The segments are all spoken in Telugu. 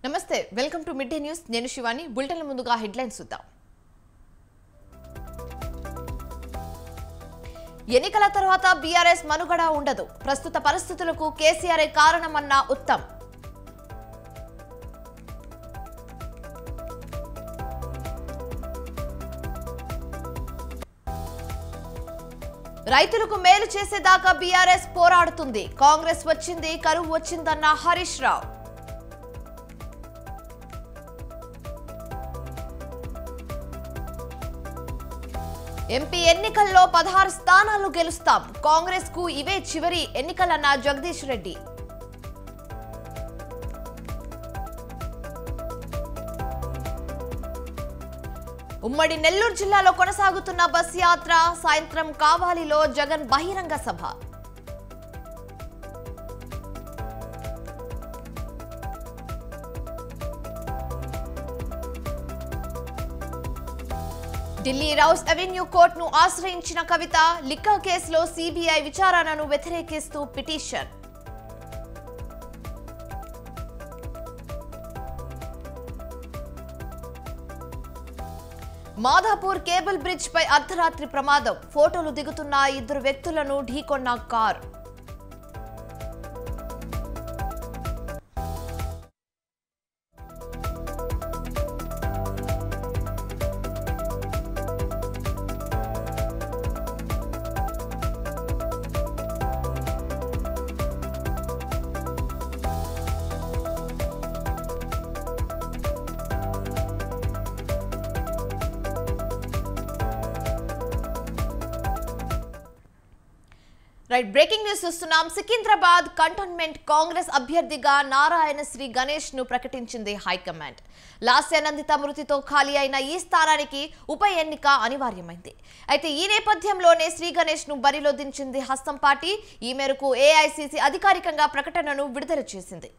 నమస్తే welcome to mid day news నేను శివాని బులెటిన్ ముందుగా హెడ్లైన్స్ చూద్దాం ఎన్నికల తర్వాత బీఆర్ఎస్ మనుగడ ఉండదు ప్రస్తుత పరిస్థితులకు కేసీఆర్ కారణమన్న ఉత్తమ్ రైతులకు మేలు చేసేదాకా బీఆర్ఎస్ పోరాడుతుంది కాంగ్రెస్ వచ్చింది కరువు వచ్చిందన్న హరీష్ రావు ఎంపీ ఎన్నికల్లో 16 స్థానాలు గెలుస్తాం కాంగ్రెస్ కు ఇవే చివరి ఎన్నికలన్న జగదీష్ రెడ్డి ఉమ్మడి నెల్లూరు జిల్లాలో కొనసాగుతున్న బస్ యాత్ర సాయంత్రం కావాలిలో జగన్ బహిరంగ సభ ఢిల్లీ రౌస్ అవెన్యూ కోర్టును ఆశ్రయించిన కవిత లిక్కర్ కేసులో సిబిఐ విచారణను వ్యతిరేకిస్తూ పిటిషన్ మాధాపూర్ కేబుల్ బ్రిడ్జ్ పై అర్ధరాత్రి ప్రమాదం ఫోటోలు దిగుతున్న 2 వ్యక్తులను ఢీకొన్న కార్ బ్రేకింగ్ న్యూస్ చూస్తున్నాం. సికింద్రాబాద్ కంటోన్మెంట్ కాంగ్రెస్ అభ్యర్థిగా నారాయణ శ్రీ గణేష్ ను ప్రకటించింది హైకమాండ్. లాస్యానందిత మృతితో ఖాళీ అయిన ఈ స్థానానికి ఉప ఎన్నిక అనివార్యమైంది. అయితే ఈ నేపథ్యంలోనే శ్రీ గణేష్ ను బరిలో దించింది హస్తం పార్టీ. ఈ మేరకు ఏఐసిసి అధికారికంగా ప్రకటనను విడుదల చేసింది.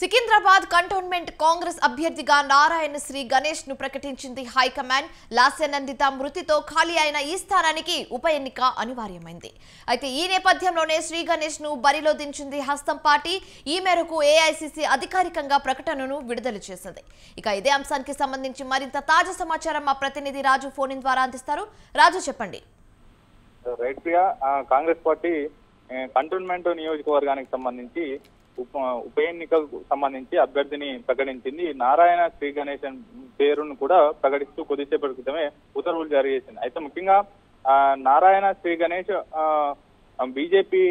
సికింద్రాబాద్ కంటోన్మెంట్ కాంగ్రెస్ అభ్యర్థిగా నారాయణ శ్రీ గణేష్ ను ప్రకటించింది హైకమాండ్. లాస్యానందిత మృతితో ఖాళీ అయిన ఈ స్థానానికి ఉప ఎన్నిక అనివార్యమైంది. అయితే ఈ నేపథ్యంలోనే శ్రీ గణేష్ ను బరిలో దించింది హస్తం పార్టీ. ఈ మేరకు ఏఐసిసి అధికారికంగా ప్రకటనను విడుదల చేసింది. ఇక ఇదే అంశానికి సంబంధించి మరింత తాజా సమాచారం మా ప్రతినిధి రాజు ఫోన్ ఇన్ ద్వారా అందిస్తారు. రాజు చెప్పండి. Right Priya, Congress party cantonment నియోజకవర్గానికి సంబంధించి ఉప ఎన్నికకు సంబంధించి అభ్యర్థిని ప్రకటించింది. నారాయణ శ్రీ గణేష్ పేరును కూడా ప్రకటిస్తూ కొద్దిసేపటి క్రితమే ఉత్తర్వులు జారీ చేసింది. అయితే ముఖ్యంగా నారాయణ శ్రీ గణేష్ బీజేపీ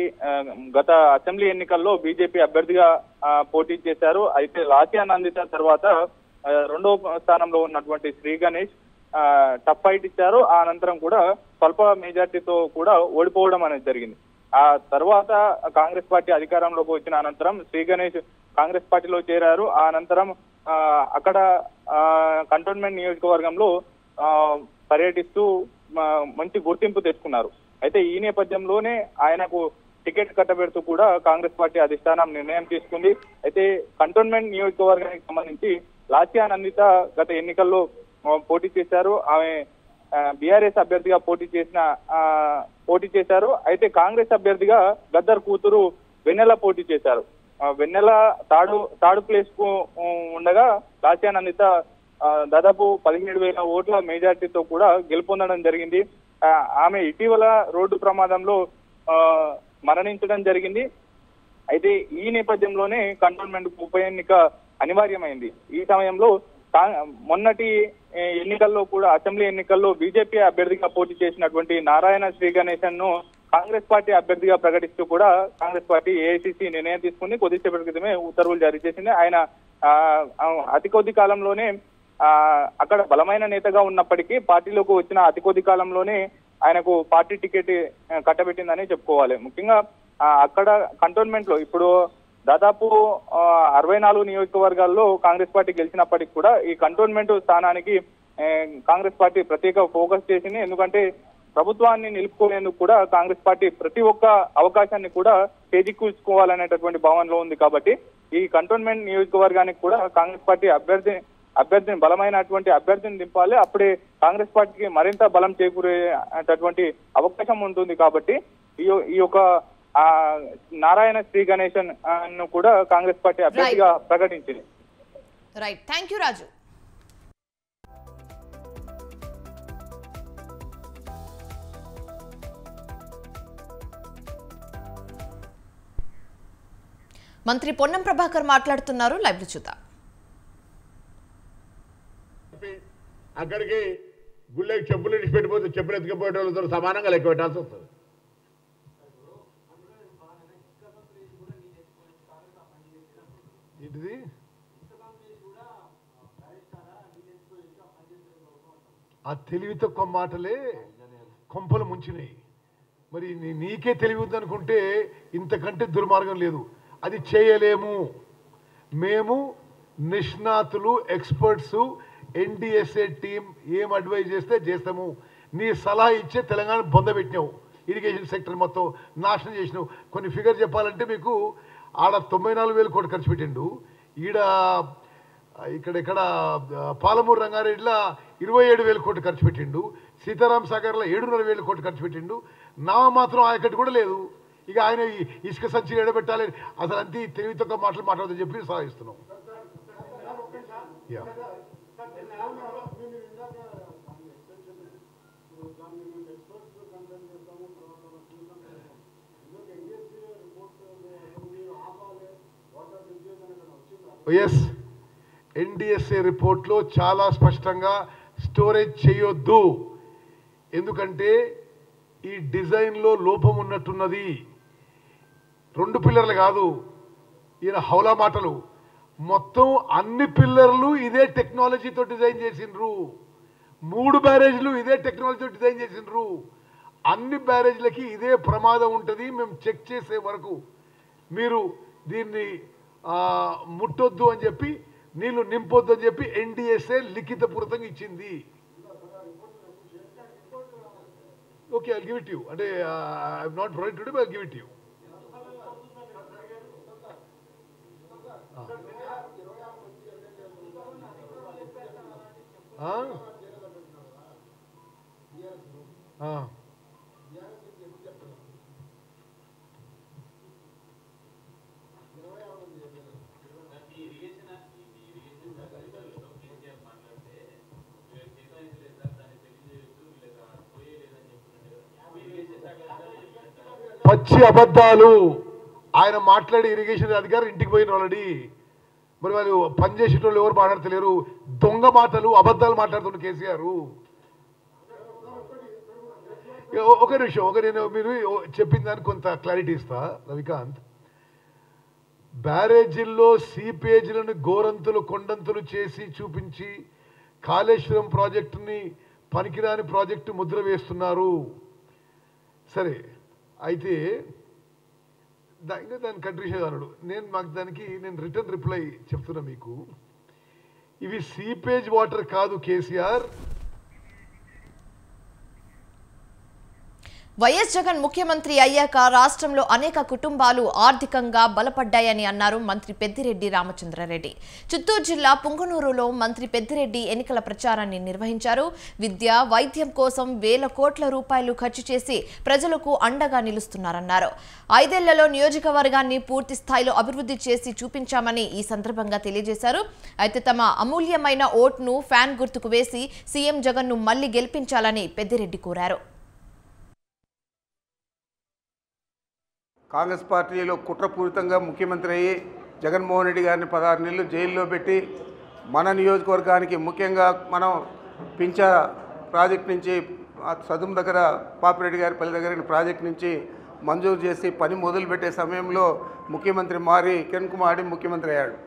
గత అసెంబ్లీ ఎన్నికల్లో బీజేపీ అభ్యర్థిగా పోటీ చేశారు. అయితే లాస్యానందిత తర్వాత 2వ స్థానంలో ఉన్నటువంటి శ్రీ గణేష్ టఫ్ ఫైట్ ఇచ్చారు. ఆ అనంతరం కూడా స్వల్ప మెజార్టీతో కూడా ఓడిపోవడం అనేది జరిగింది. ఆ తర్వాత కాంగ్రెస్ పార్టీ అధికారంలోకి వచ్చిన అనంతరం శ్రీ గణేష్ కాంగ్రెస్ పార్టీలో చేరారు. ఆ అనంతరం అక్కడ కంటోన్మెంట్ నియోజకవర్గంలో పర్యటిస్తూ మంచి గుర్తింపు తెచ్చుకున్నారు. అయితే ఈ నేపథ్యంలోనే ఆయనకు టికెట్ కట్టబెడుతూ కూడా కాంగ్రెస్ పార్టీ అధిష్టానం నిర్ణయం తీసుకుంది. అయితే కంటోన్మెంట్ నియోజకవర్గానికి సంబంధించి లాస్యానందిత గత ఎన్నికల్లో పోటీ చేశారు. ఆమె బీఆర్ఎస్ అభ్యర్థిగా పోటీ చేశారు. అయితే కాంగ్రెస్ అభ్యర్థిగా గద్దర్ కూతురు వెన్నెల పోటీ చేశారు. వెన్నెల థర్డ్ ప్లేస్ కు ఉండగా లాస్యానందిత దాదాపు 17,000 ఓట్ల మెజార్టీతో కూడా గెలుపొందడం జరిగింది. ఆమె ఇటీవల రోడ్డు ప్రమాదంలో మరణించడం జరిగింది. అయితే ఈ నేపథ్యంలోనే కంటోన్మెంట్ ఉప ఎన్నిక అనివార్యమైంది. ఈ సమయంలో మొన్నటి ఎన్నికల్లో కూడా అసెంబ్లీ ఎన్నికల్లో బీజేపీ అభ్యర్థిగా పోటీ చేసినటువంటి నారాయణ శ్రీ గణేశన్ ను కాంగ్రెస్ పార్టీ అభ్యర్థిగా ప్రకటిస్తూ కూడా కాంగ్రెస్ పార్టీ ఏఐసిసి నిర్ణయం తీసుకుని కొద్దిసేపటి క్రితమే ఉత్తర్వులు జారీ చేసింది. ఆయన అతి కొద్ది కాలంలోనే అక్కడ బలమైన నేతగా ఉన్నప్పటికీ పార్టీలోకి వచ్చిన అతి కొద్ది కాలంలోనే ఆయనకు పార్టీ టికెట్ కట్టబెట్టిందని చెప్పుకోవాలి. ముఖ్యంగా అక్కడ కంటోన్మెంట్ లో ఇప్పుడు దాదాపు 64 నియోజకవర్గాల్లో కాంగ్రెస్ పార్టీ గెలిచినప్పటికీ కూడా ఈ కంటోన్మెంట్ స్థానానికి కాంగ్రెస్ పార్టీ ప్రత్యేక ఫోకస్ చేసింది. ఎందుకంటే ప్రభుత్వాన్ని నిలుపుకునేందుకు కూడా కాంగ్రెస్ పార్టీ ప్రతి ఒక్క అవకాశాన్ని కూడా చేజిక్కించుకోవాలనేటటువంటి భావనలో ఉంది. కాబట్టి ఈ కంటోన్మెంట్ నియోజకవర్గానికి కూడా కాంగ్రెస్ పార్టీ బలమైనటువంటి అభ్యర్థిని దింపాలి. అప్పుడే కాంగ్రెస్ పార్టీకి మరింత బలం చేకూరేటటువంటి అవకాశం ఉంటుంది. కాబట్టి ఈ యొక్క నారాయణ శ్రీ గణేశన్ ను కూడా కాంగ్రెస్ పార్టీ అభ్యర్థిగా ప్రకటించింది. రైట్, థ్యాంక్ యూ రాజు. మంత్రి పొన్నం ప్రభాకర్ మాట్లాడుతున్నారు, లైవ్ లో చూద్దాం. అక్కడికి గుళ్ళకి చెప్పులు ఇచ్చి పెట్టిపోతే చెప్పులు ఎత్తుకుపోయే వాళ్ళతో సమానంగా లెక్క పెట్టాల్సి వస్తుంది. ఇది ఆ తెలివి తక్కువ మాటలే కొంపలు ముంచినాయి. మరి నీకే తెలివి ఉందనుకుంటే ఇంతకంటే దుర్మార్గం లేదు. అది చేయలేము. మేము నిష్ణాతులు, ఎక్స్పర్ట్స్, ఎన్డీఎస్ఏ టీం ఏం అడ్వైజ్ చేస్తే చేస్తాము. నీ సలహా ఇచ్చే తెలంగాణ బొందబెట్టినావు, ఇరిగేషన్ సెక్టర్ మొత్తం నాశనం చేసినావు. కొన్ని ఫిగర్ చెప్పాలంటే మీకు ఆడ 94,000 కోట్లు ఖర్చు పెట్టిండు, ఇక్కడ పాలమూరు రంగారెడ్డిలో 27,000 కోట్లు ఖర్చు పెట్టిండు, సీతారాం సాగర్లో 7,500 కోట్లు ఖర్చు పెట్టిండు. నా మాత్రం ఆయకట్టు కూడా లేదు. ఇక ఆయన ఇసుక సంచి ఎడబెట్టాలి, అసలు అంతే తెలివితో మాటలు మాట్లాడదని చెప్పి సహాయిస్తున్నాం. ఎస్, ఎన్డీఎస్ఏ రిపోర్ట్లో చాలా స్పష్టంగా స్టోరేజ్ చేయొద్దు, ఎందుకంటే ఈ డిజైన్లో లోపం ఉన్నట్టున్నది. 2 పిల్లర్లు కాదు ఈయన హౌలా మాటలు, మొత్తం అన్ని పిల్లర్లు ఇదే టెక్నాలజీతో డిజైన్ చేసిండ్రు. 3 బ్యారేజ్లు ఇదే టెక్నాలజీతో డిజైన్ చేసిండ్రు. అన్ని బ్యారేజ్లకి ఇదే ప్రమాదం ఉంటుంది. మేము చెక్ చేసే వరకు మీరు దీన్ని ముట్టొద్దు అని చెప్పి, నీళ్లు నింపొద్దు అని చెప్పి ఎన్డీఎస్ఏ లిఖితపూర్వకంగా ఇచ్చింది. Okay, I'll give it to you. అంటే I'm not right today, but I'll give it to you. పచ్చి అబద్ధాలు ఆయన మాట్లాడి ఇరిగేషన్ అధికారులు ఇంటికి పోయిన ఆల్రెడీ. మరి వాళ్ళు పనిచేసేటోళ్ళు ఎవరు మాట్లాడతలేరు. దొంగ మాటలు, అబద్ధాలు మాట్లాడుతున్నారు కేసీఆర్. ఒక నిమిషం, నేను మీరు చెప్పిన దానికి కొంత క్లారిటీ ఇస్తా రవికాంత్. బ్యారేజీల్లో సీపేజీలను గోరంతులు కొండంతులు చేసి చూపించి కాళేశ్వరం ప్రాజెక్టుని పనికిరాని ప్రాజెక్టు ముద్ర వేస్తున్నారు. సరే, అయితే ఇంకా దాని కంట్రీషన్ అన్నాడు. నేను రిటర్న్ రిప్లై చెప్తున్నా మీకు. ఇవి సీపేజ్ వాటర్ కాదు కేసీఆర్. వైఎస్ జగన్ ముఖ్యమంత్రి అయ్యాక రాష్ట్రంలో అనేక కుటుంబాలు ఆర్థికంగా బలపడ్డాయని అన్నారు మంత్రి పెద్దిరెడ్డి రామచంద్రారెడ్డి. చిత్తూరు జిల్లా పుంగనూరులో మంత్రి పెద్దిరెడ్డి ఎన్నికల ప్రచారాన్ని నిర్వహించారు. విద్య, వైద్యం కోసం వేల కోట్ల రూపాయలు ఖర్చు చేసి ప్రజలకు అండగా నిలుస్తున్నారన్నారు. 5 ఏళ్లలో నియోజకవర్గాన్ని పూర్తి స్థాయిలో అభివృద్ధి చేసి చూపించామని ఈ సందర్భంగా తెలియజేశారు. అయితే తమ అమూల్యమైన ఓట్ను ఫ్యాన్ గుర్తుకు వేసి సీఎం జగన్ను మళ్లీ గెలిపించాలని పెద్దిరెడ్డి కోరారు. కాంగ్రెస్ పార్టీలో కుట్రపూరితంగా ముఖ్యమంత్రి అయ్యి జగన్మోహన్ రెడ్డి గారిని 16 నెలలు జైల్లో పెట్టి మన నియోజకవర్గానికి ముఖ్యంగా మనం పింఛా ప్రాజెక్ట్ నుంచి సదుం దగ్గర పాపిరెడ్డి గారి పల్లి దగ్గర ప్రాజెక్ట్ నుంచి మంజూరు చేసి పని మొదలుపెట్టే సమయంలో ముఖ్యమంత్రి మారి కిరణ్ కుమార్ ముఖ్యమంత్రి అయ్యాడు.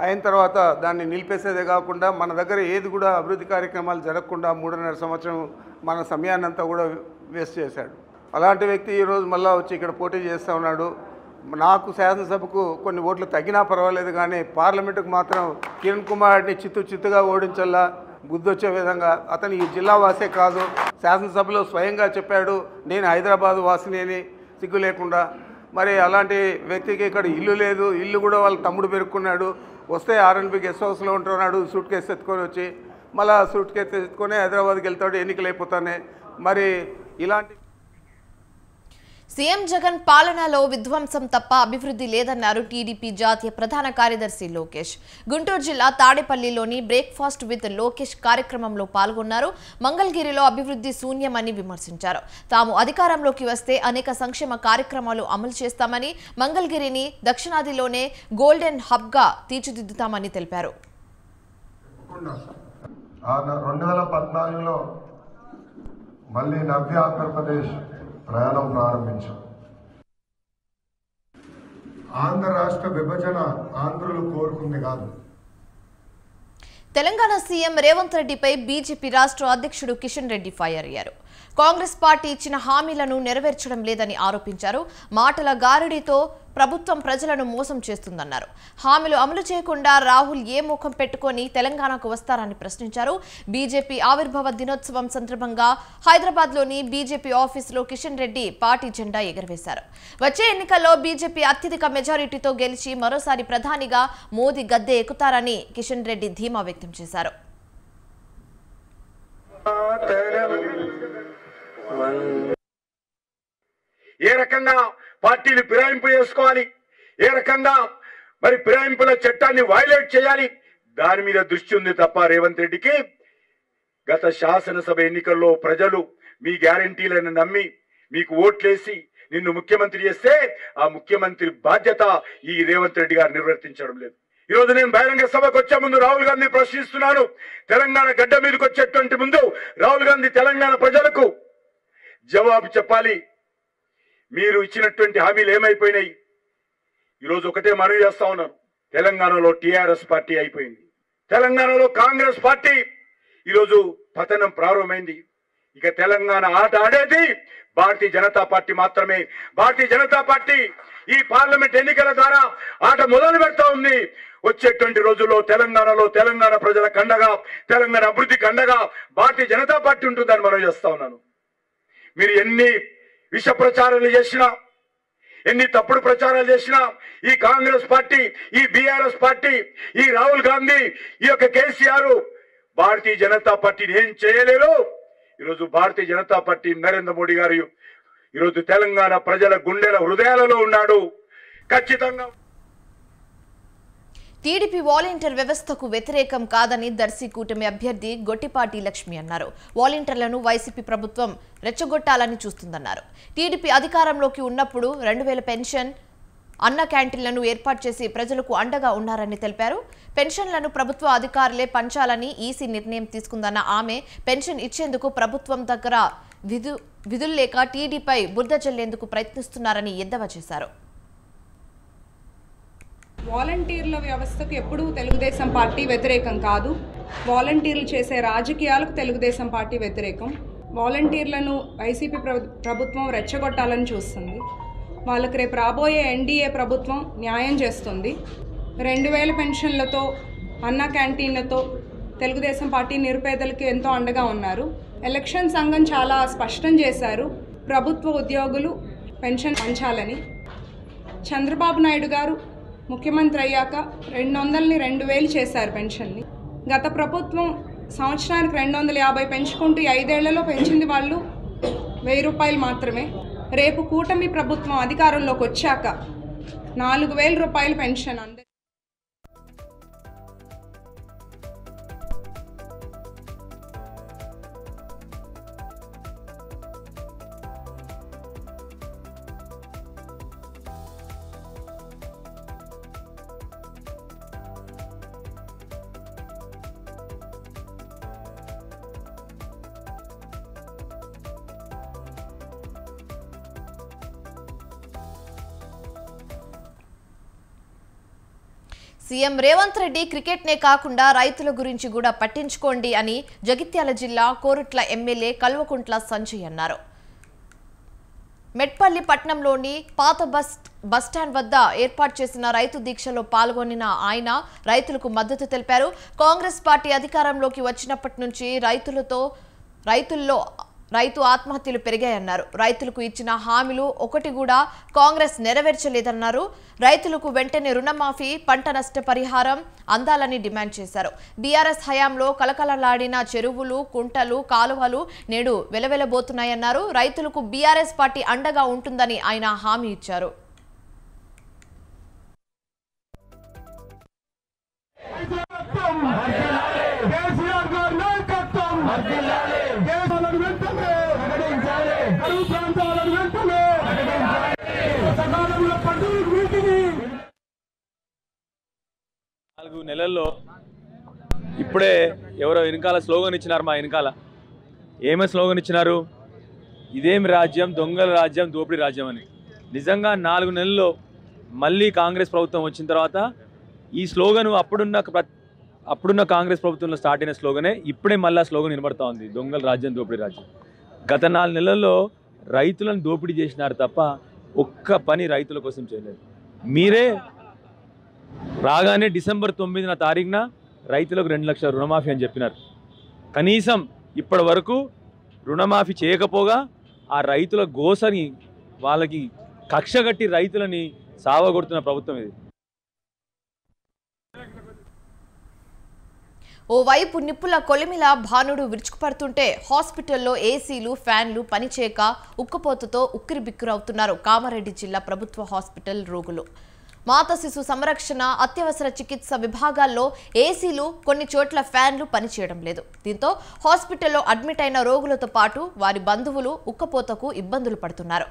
అయిన తర్వాత దాన్ని నిలిపేసేదే కాకుండా మన దగ్గర ఏది కూడా అభివృద్ధి కార్యక్రమాలు జరగకుండా 3.5 సంవత్సరం మన సమయాన్నంతా కూడా వేస్ట్ చేశాడు. అలాంటి వ్యక్తి ఈరోజు మళ్ళీ వచ్చి ఇక్కడ పోటీ చేస్తూ ఉన్నాడు. నాకు శాసనసభకు కొన్ని ఓట్లు తగ్గినా పర్వాలేదు, కానీ పార్లమెంటుకు మాత్రం కిరణ్ కుమార్ని చిత్తుగా ఓడించల్లా, బుద్ధొచ్చే విధంగా. అతను ఈ జిల్లా వాసే కాదు, శాసనసభలో స్వయంగా చెప్పాడు నేను హైదరాబాద్ వాసిని అని సిగ్గు లేకుండా. మరి అలాంటి వ్యక్తికి ఇక్కడ ఇల్లు లేదు, ఇల్లు కూడా వాళ్ళ తమ్ముడు పెరుక్కున్నాడు, వస్తే ఆర్ఎన్బి గెస్ట్ హౌస్లో ఉంటున్నాడు, సూట్ కేసు ఎత్తుకొని వచ్చి మళ్ళీ సూట్ కేసు ఎత్తుకొని హైదరాబాద్కి వెళ్తాడు, ఎన్నికలు అయిపోతానే. మరి ఇలాంటి సీఎం జగన్ పాలనలో విధ్వంసం తప్ప అభివృద్ధి లేదన్నారు టీడీపీ జాతీయ ప్రధాన కార్యదర్శి లోకేష్. గుంటూరు జిల్లా తాడేపల్లిలోని బ్రేక్ఫాస్ట్ విత్ లోకేష్ కార్యక్రమంలో పాల్గొన్నారు. మంగళగిరిలో అభివృద్ధి శూన్యమని విమర్శించారు. తాము అధికారంలోకి వస్తే అనేక సంక్షేమ కార్యక్రమాలు అమలు చేస్తామని, మంగళగిరిని దక్షిణాదిలోనే గోల్డెన్ హబ్గా తీర్చిదిద్దుతామని తెలిపారు. 2014లో మళ్ళీ నవ్య ఆంధ్రప్రదేశ్ ప్రయాణం ప్రారంభించాం. ఆంధ్ర రాష్ట్ర విభజన ఆంధ్రులు కోరుకుంది కాదు. తెలంగాణ సీఎం రేవంత్ రెడ్డిపై బీజేపీ రాష్ట్ర అధ్యక్షుడు కిషన్ రెడ్డి ఫైర్ అయ్యారు. కాంగ్రెస్ పార్టీ ఇచ్చిన హామీలను నెరవేర్చడం లేదని ఆరోపించారు. మాటల గారడీతో ప్రభుత్వం ప్రజలను మోసం చేస్తుందన్నారు. హామీలు అమలు చేయకుండా రాహుల్ ఏ ముఖం పెట్టుకొని తెలంగాణకు వస్తారని ప్రశ్నించారు. బీజేపీ ఆవిర్భావ దినోత్సవం సందర్భంగా హైదరాబాద్లోని బీజేపీ ఆఫీసులో కిషన్ రెడ్డి పార్టీ జెండా ఎగురవేశారు. వచ్చే ఎన్నికల్లో బీజేపీ అత్యధిక మెజారిటీతో గెలిచి మరోసారి ప్రధానిగా మోదీ గద్దె ఎక్కుతారని కిషన్ రెడ్డి ధీమా వ్యక్తం చేశారు. ఏ రకంగా పార్టీలు ఫిరాయింపు చేసుకోవాలి, ఏ రకంగా మరి ఫిరాయింపుల చట్టాన్ని వైలేట్ చేయాలి, దాని మీద దృష్టి ఉంది తప్ప రేవంత్ రెడ్డికి గత శాసనసభ ఎన్నికల్లో ప్రజలు మీ గ్యారంటీలను నమ్మి మీకు ఓట్లేసి నిన్ను ముఖ్యమంత్రి చేస్తే ఆ ముఖ్యమంత్రి బాధ్యత ఈ రేవంత్ రెడ్డి గారు నిర్వర్తించడం లేదు. ఈరోజు నేను బహిరంగ సభకు వచ్చే ముందు రాహుల్ గాంధీ ప్రశ్నిస్తున్నాను. తెలంగాణ గడ్డ మీదకి వచ్చేటువంటి ముందు రాహుల్ గాంధీ తెలంగాణ ప్రజలకు జవాబు చెప్పాలి. మీరు ఇచ్చినటువంటి హామీలు ఏమైపోయినాయి? ఈరోజు ఒకటే మనవి చేస్తా ఉన్నాను, తెలంగాణలో టీఆర్ఎస్ పార్టీ అయిపోయింది, తెలంగాణలో కాంగ్రెస్ పార్టీ ఈరోజు పతనం ప్రారంభమైంది. ఇక తెలంగాణ ఆట ఆడేది భారతీయ జనతా పార్టీ మాత్రమే. భారతీయ జనతా పార్టీ ఈ పార్లమెంట్ ఎన్నికల ద్వారా ఆట మొదలు పెడతా ఉంది. వచ్చేటువంటి రోజుల్లో తెలంగాణలో తెలంగాణ ప్రజల కండగా, తెలంగాణ అభివృద్ధికి అండగా భారతీయ జనతా పార్టీ ఉంటుందని మనం చేస్తా ఉన్నాను. మీరు ఎన్ని విష ప్రచారాలు చేసినా, ఎన్ని తప్పుడు ప్రచారాలు చేసినా ఈ కాంగ్రెస్ పార్టీ, ఈ బీఆర్ఎస్ పార్టీ, ఈ రాహుల్ గాంధీ, ఈ యొక్క కేసీఆర్ భారతీయ జనతా పార్టీని ఏం చేయలేరు. ఈరోజు భారతీయ జనతా పార్టీ నరేంద్ర మోడీ గారు ఈరోజు తెలంగాణ ప్రజల గుండెల హృదయాలలో ఉన్నాడు. ఖచ్చితంగా టీడీపీ వాలంటీర్ వ్యవస్థకు వ్యతిరేకం కాదని దర్శి కూటమి అభ్యర్థి గొట్టిపాటి లక్ష్మి అన్నారు. వాలంటీర్లను వైసీపీ ప్రభుత్వం రెచ్చగొట్టాలని చూస్తుందన్నారు. టీడీపీ అధికారంలోకి ఉన్నప్పుడు 2000 పెన్షన్, అన్న క్యాంటీన్లను ఏర్పాటు చేసి ప్రజలకు అండగా ఉన్నారని తెలిపారు. పెన్షన్లను ప్రభుత్వ అధికారులే పంచాలని ఈసీ నిర్ణయం తీసుకుందన్న ఆమె పెన్షన్ ఇచ్చేందుకు ప్రభుత్వం దగ్గర విధులు లేక టీడీపై బురద జల్లేందుకు ప్రయత్నిస్తున్నారని ఎద్దేవా చేశారు. వాలంటీర్ల వ్యవస్థకు ఎప్పుడూ తెలుగుదేశం పార్టీ వ్యతిరేకం కాదు. వాలంటీర్లు చేసే రాజకీయాలకు తెలుగుదేశం పార్టీ వ్యతిరేకం. వాలంటీర్లను వైసీపీ ప్రభుత్వం రెచ్చగొట్టాలని చూస్తుంది. వాళ్ళకి రేపు రాబోయే ఎన్డీఏ ప్రభుత్వం న్యాయం చేస్తుంది. 2000 పెన్షన్లతో, అన్న క్యాంటీన్లతో తెలుగుదేశం పార్టీ నిరుపేదలకు ఎంతో అండగా ఉన్నారు. ఎలక్షన్ సంఘం చాలా స్పష్టం చేశారు, ప్రభుత్వ ఉద్యోగులు పెన్షన్ పంచాలని. చంద్రబాబు నాయుడు గారు ముఖ్యమంత్రి అయ్యాక 200ని 2000 చేశారు పెన్షన్ని. గత ప్రభుత్వం సంవత్సరానికి 250 పెంచుకుంటూ 5 ఏళ్లలో పెంచింది వాళ్ళు 1000 రూపాయలు మాత్రమే. రేపు కూటమి ప్రభుత్వం అధికారంలోకి వచ్చాక 4000 రూపాయలు పెన్షన్ అందరి. సీఎం రేవంత్ రెడ్డి క్రికెట్నే కాకుండా రైతుల గురించి కూడా పట్టించుకోండి అని జగిత్యాల జిల్లా కోరుట్ల ఎమ్మెల్యే కల్వకుంట్ల సంజయ్ అన్నారు. మెట్పల్లి పట్టణంలోని పాత బస్టాండ్ వద్ద ఏర్పాటు చేసిన రైతు దీక్షలో పాల్గొనిన ఆయన రైతులకు మద్దతు తెలిపారు. కాంగ్రెస్ పార్టీ అధికారంలోకి వచ్చినప్పటి నుంచి రైతుల్లో రైతు ఆత్మహత్యలు పెరిగాయన్నారు. రైతులకు ఇచ్చిన హామీలు ఒకటి కూడా కాంగ్రెస్ నెరవేర్చలేదన్నారు. రైతులకు వెంటనే రుణమాఫీ, పంట నష్ట పరిహారం అందాలని డిమాండ్ చేశారు. బీఆర్ఎస్ హయాంలో కలకలలాడిన చెరువులు, కుంటలు, కాలువలు నేడు వెలవెలబోతున్నాయన్నారు. రైతులకు బీఆర్ఎస్ పార్టీ అండగా ఉంటుందని ఆయన హామీ ఇచ్చారు. నాలుగు నెలల్లో ఇప్పుడే ఎవరో వెనకాల స్లోగన్ ఇచ్చినారు. మా వెనకాల ఏమో స్లోగన్ ఇచ్చినారు, ఇదేమి రాజ్యం, దొంగల రాజ్యం, దోపిడీ రాజ్యం అని. నిజంగా 4 నెలల్లో మళ్ళీ కాంగ్రెస్ ప్రభుత్వం వచ్చిన తర్వాత ఈ స్లోగన్ అప్పుడున్న కాంగ్రెస్ ప్రభుత్వంలో స్టార్ట్ అయిన స్లోగనే ఇప్పుడే మళ్ళీ స్లోగన్ వినబడతా ఉంది, దొంగల రాజ్యం, దోపిడీ రాజ్యం. గత 4 నెలల్లో రైతులను దోపిడీ చేసినారు తప్ప ఒక్క పని రైతుల కోసం చేయలేదు. మీరే రాగానే డిసెంబర్ 9వ తారీఖున రైతులకు 2 లక్షల రుణమాఫీ అని చెప్పినారు. కనీసం ఇప్పటి వరకు రుణమాఫీ చేయకపోగా ఆ రైతుల గోసని, వాళ్ళకి కక్షగట్టి రైతులని సావగొడుతున్న ప్రభుత్వం ఇది. ఓవైపు నిప్పుల కొలిమిల భానుడు విరుచుకుపడుతుంటే హాస్పిటల్లో ఏసీలు, ఫ్యాన్లు పనిచేయక ఉక్కపోతతో ఉక్కిరిబిక్కిరవుతున్నారు కామారెడ్డి జిల్లా ప్రభుత్వ హాస్పిటల్ రోగులు. మాతా శిశు సంరక్షణ, అత్యవసర చికిత్స విభాగాల్లో ఏసీలు, కొన్ని చోట్ల ఫ్యాన్లు పనిచేయడం లేదు. దీంతో హాస్పిటల్లో అడ్మిట్ అయిన రోగులతో పాటు వారి బంధువులు ఉక్కపోతకు ఇబ్బందులు పడుతున్నారు.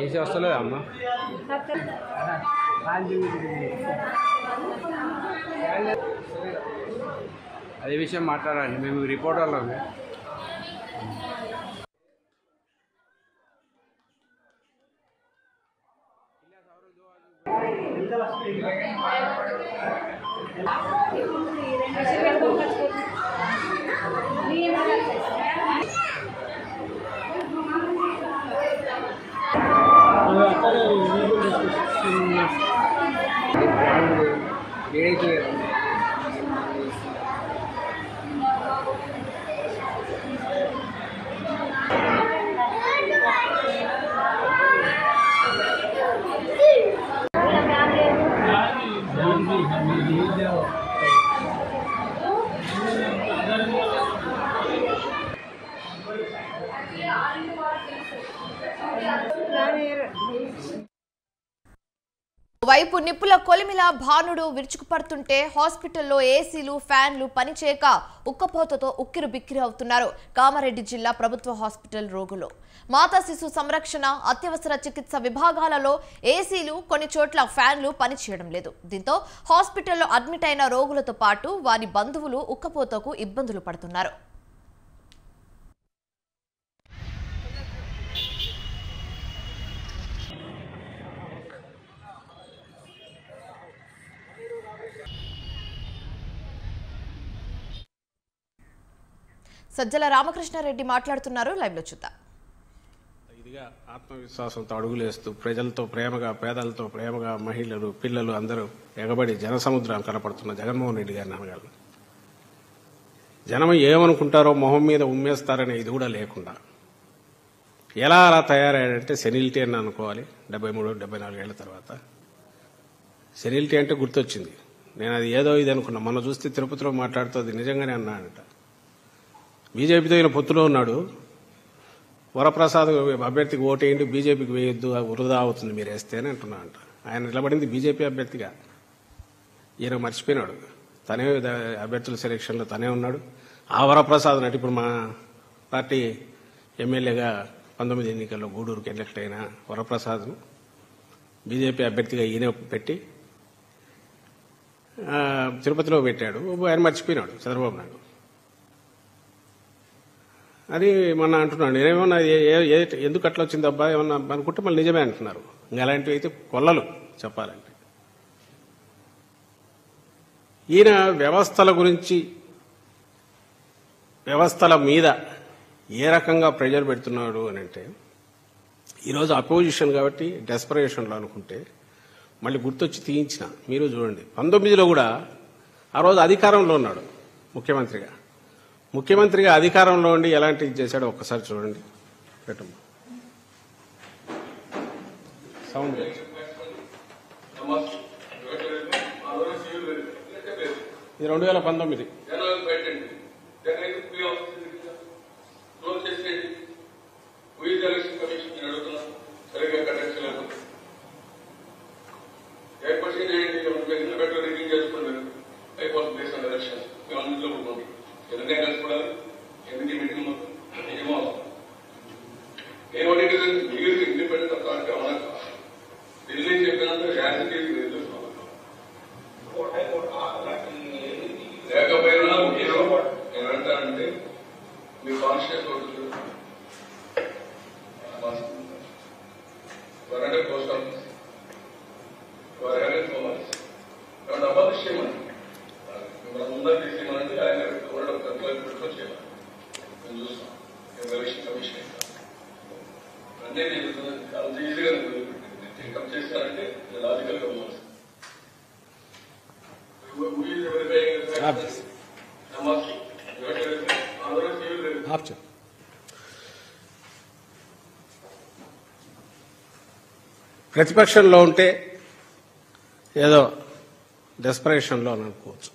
ఏసీ వస్తలేదా అమ్మ? అదే విషయం మాట్లాడాలి, మేము రిపోర్ట్ వాళ్ళం. వైపు నిప్పుల కొలిమిల భానుడు విరుచుకుపడుతుంటే హాస్పిటల్లో ఏసీలు, ఫ్యాన్లు పనిచేయక ఉక్కపోతతో ఉక్కిరిబిక్కిరి అవుతున్నారు కామారెడ్డి జిల్లా ప్రభుత్వ హాస్పిటల్ రోగులు. మాతా శిశు సంరక్షణ, అత్యవసర చికిత్స విభాగాలలో ఏసీలు, కొన్ని చోట్ల ఫ్యాన్లు పనిచేయడం లేదు. దీంతో హాస్పిటల్లో అడ్మిట్ అయిన రోగులతో పాటు వారి బంధువులు ఉక్కపోతకు ఇబ్బందులు పడుతున్నారు. సజ్జల రామకృష్ణారెడ్డి మాట్లాడుతున్నారు, లైవ్ లో చూద్దాం. ఇదిగా ఆత్మవిశ్వాసంతో అడుగులేస్తూ ప్రజలతో ప్రేమగా, పేదలతో ప్రేమగా, మహిళలు, పిల్లలు అందరూ ఎగబడి జనసముద్రం కనపడుతున్న జగన్మోహన్ రెడ్డి గారిని అనగాలి. జనం ఏమనుకుంటారో మొహం మీద ఉమ్మేస్తారనే ఇది కూడా లేకుండా ఎలా అలా తయారయ్యాడంటే సెనిలిటీ అని అనుకోవాలి. 73-74 ఏళ్ల తర్వాత సెనిలిటీ అంటే గుర్తొచ్చింది. నేను అది ఏదో ఇది అనుకున్నా. మొన్న చూస్తే తిరుపతిలో మాట్లాడుతూ అది నిజంగానే అన్నాడంట. బీజేపీతో ఈయన పొత్తులో ఉన్నాడు. వరప్రసాద్ అభ్యర్థికి ఓటేయండి, బీజేపీకి వేయొద్దు, వృధా అవుతుంది మీరు వేస్తేనే అంటున్నా అంట. ఆయన నిలబడింది బీజేపీ అభ్యర్థిగా. ఈయన మర్చిపోయినాడు, తనే అభ్యర్థుల సెలక్షన్లో తనే ఉన్నాడు. ఆ వరప్రసాద్ నటి ఇప్పుడు మా పార్టీ ఎమ్మెల్యేగా 19 ఎన్నికల్లో గూడూరుకి ఎలక్ట్ అయిన వరప్రసాద్ను బీజేపీ అభ్యర్థిగా ఈయన పెట్టి తిరుపతిలో పెట్టాడు. ఆయన మర్చిపోయినాడు చంద్రబాబు నాయుడు. అది మొన్న అంటున్నాడు, నేనేమన్నా ఎందుకు అట్లా వచ్చింది అబ్బా ఏమన్నా అనుకుంటే మళ్ళీ నిజమే అంటున్నారు. ఇంకా అలాంటివి అయితే కొల్లలు చెప్పాలంటే. ఈయన వ్యవస్థల గురించి, వ్యవస్థల మీద ఏ రకంగా ప్రెజర్ పెడుతున్నాడు అని అంటే, ఈరోజు అపోజిషన్ కాబట్టి డెస్పరేషన్లో అనుకుంటే మళ్ళీ గుర్తొచ్చి తీయించిన. మీరు చూడండి, 19లో కూడా ఆ రోజు అధికారంలో ఉన్నాడు ముఖ్యమంత్రిగా. ముఖ్యమంత్రిగా అధికారంలో ఉండి ఎలాంటివి చేశాడో ఒక్కసారి చూడండి. పెట్టమ్మా సౌండ్. ఇది 2019. ప్రతిపక్షంలో ఉంటే ఏదో డెస్పరేషన్లో అని అనుకోవచ్చు.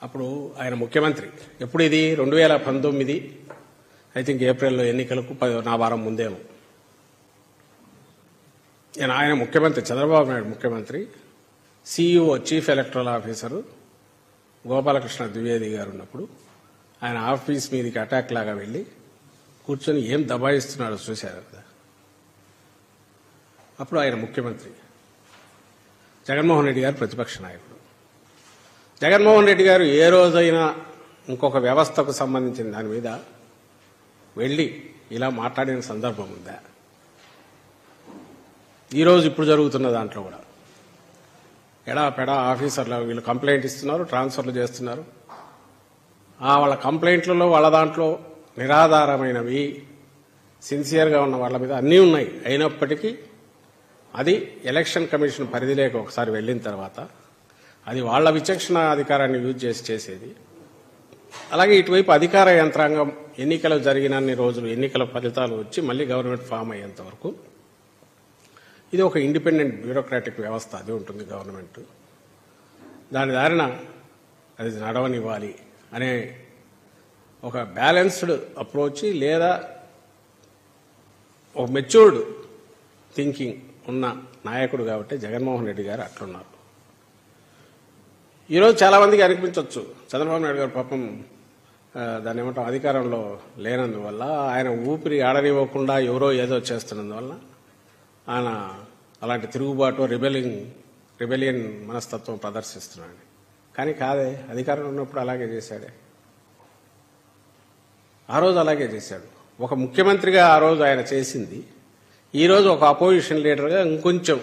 అప్పుడు ఆయన ముఖ్యమంత్రి ఎప్పుడు, ఇది 2019 ఐ థింక్ ఏప్రిల్లో ఎన్నికలకు 10 వారం ముందేమో. ఆయన ముఖ్యమంత్రి, చంద్రబాబు నాయుడు ముఖ్యమంత్రి, CEO chief electoral officer Gopalakrishna Dwivedi గారు ఉన్నప్పుడు ఆయన ఆఫీస్ మీదకి అటాక్ లాగా వెళ్ళి కూర్చొని ఏం దబాయిస్తున్నాడో చూశారు కదా. అప్పుడు ఆయన ముఖ్యమంత్రి, జగన్మోహన్ రెడ్డి గారు ప్రతిపక్ష నాయకుడు. జగన్మోహన్ రెడ్డి గారు ఏ రోజైనా ఇంకొక వ్యవస్థకు సంబంధించిన దాని మీద వెళ్ళి ఇలా మాట్లాడిన సందర్భం ఉందా? ఈరోజు ఇప్పుడు జరుగుతున్న దాంట్లో కూడా ఎడాపెడా ఆఫీసర్లు వీళ్ళు కంప్లైంట్ ఇస్తున్నారు, ట్రాన్స్ఫర్లు చేస్తున్నారు. వాళ్ళ కంప్లైంట్లలో వాళ్ళ దాంట్లో నిరాధారమైనవి, సిన్సియర్గా ఉన్న వాళ్ళ మీద అన్నీ ఉన్నాయి. అయినప్పటికీ అది ఎలక్షన్ కమిషన్ పరిధిలోకి ఒకసారి వెళ్ళిన తర్వాత అది వాళ్ల విచక్షణ అధికారాన్ని యూజ్ చేసి చేసేది. అలాగే ఇటువైపు అధికార యంత్రాంగం ఎన్నికలు జరిగినన్ని రోజులు ఎన్నికల ఫలితాలు వచ్చి మళ్ళీ గవర్నమెంట్ ఫామ్ అయ్యేంత వరకు ఇది ఒక ఇండిపెండెంట్ బ్యూరోక్రాటిక్ వ్యవస్థ. అది ఉంటుంది గవర్నమెంట్. దాని దారిన అది నడవనివ్వాలి అనే ఒక బ్యాలెన్స్డ్ అప్రోచ్ లేదా ఒక మెచ్యూర్డ్ థింకింగ్ ఉన్న నాయకుడు కాబట్టి జగన్మోహన్ రెడ్డి గారు అట్లున్నారు. ఈరోజు చాలా మందికి అనిపించవచ్చు చంద్రబాబు నాయుడు గారు పాపం దాన్ని ఏమంటాం అధికారంలో లేనందువల్ల, ఆయన ఊపిరి ఆడనివ్వకుండా ఎవరో ఏదో చేస్తున్నందువల్ల ఆయన అలాంటి తిరుగుబాటు రిబెలియన్ మనస్తత్వం ప్రదర్శిస్తున్నాడు. కానీ కాదే, అధికారంలో ఉన్నప్పుడు అలాగే చేశాడే. ఆ రోజు అలాగే చేశాడు. ఒక ముఖ్యమంత్రిగా ఆ రోజు ఆయన చేసింది, ఈరోజు ఒక అపోజిషన్ లీడర్గా ఇంకొంచెం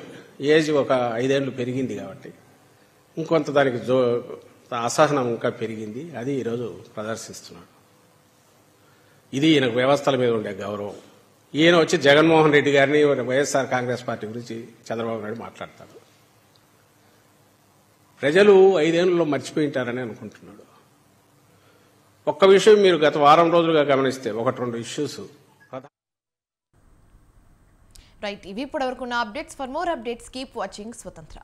ఏజ్ ఒక 5 ఏళ్లు పెరిగింది కాబట్టి ఇంకొంత దానికి అసహనం ఇంకా పెరిగింది. అది ఈరోజు ప్రదర్శిస్తున్నాడు. ఇది ఈయనకు వ్యవస్థల మీద ఉండే గౌరవం. ఈయన వచ్చి జగన్మోహన్ రెడ్డి గారిని, వైఎస్ఆర్ కాంగ్రెస్ పార్టీ గురించి చంద్రబాబు నాయుడు మాట్లాడతాడు. ప్రజలు 5 ఏళ్లలో మర్చిపోయింటారని అనుకుంటున్నాడు. ఒక్క విషయం మీరు గత వారం రోజులుగా గమనిస్తే 1-2 ఇష్యూస్. రైట్, ఇవి ఇప్పటివరకు ఉన్న updates. For more updates keep watching స్వతంత్ర.